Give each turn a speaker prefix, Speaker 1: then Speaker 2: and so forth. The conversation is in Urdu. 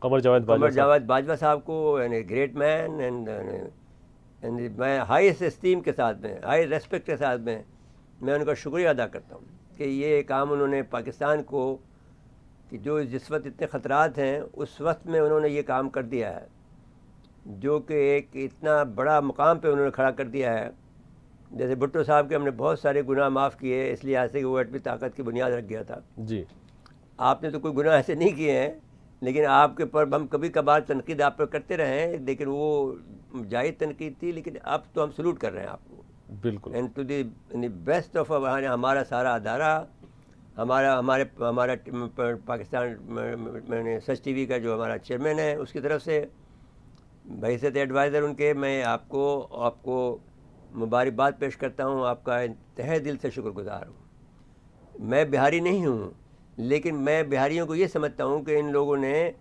Speaker 1: قمر جاوید
Speaker 2: باجوہ صاحب کو، یعنی گریٹ مین، اینڈ میں ہائیسٹ اسٹیم کے ساتھ میں، ہائی ریسپیکٹ کے ساتھ میں ان کا شکریہ ادا کرتا ہوں کہ یہ کام انہوں نے پاکستان کو، کہ جو جس وقت اتنے خطرات ہیں اس وقت میں انہوں نے یہ کام کر دیا ہے، جو کہ ایک اتنا بڑا مقام پہ انہوں نے کھڑا کر دیا ہے. جیسے بھٹو صاحب کے ہم نے بہت سارے گناہ معاف کیے اس لیے ایسے کہ وہ ایٹمی طاقت کی بنیاد رکھ گیا تھا.
Speaker 1: جی
Speaker 2: آپ نے تو کوئی گناہ ایسے نہیں کیے ہیں، لیکن آپ کے پر ہم کبھی کبھار تنقید آپ پر کرتے رہے ہیں، لیکن وہ جائز تنقید تھی، لیکن اب تو ہم سلوٹ کر رہے ہیں آپ کو.
Speaker 1: بالکل.
Speaker 2: And to the best of ہمارا سارا ادارہ، ہمارا پاکستان میں سچ ٹی وی کا جو ہمارا چیئرمین ہے اس کی طرف سے بحیثیت ایڈوائزر ان کے میں آپ کو مبارکباد پیش کرتا ہوں. آپ کا انتہائی دل سے شکر گزار ہوں. میں بہاری نہیں ہوں، لیکن میں بہاریوں کو یہ سمجھتا ہوں کہ ان لوگوں نے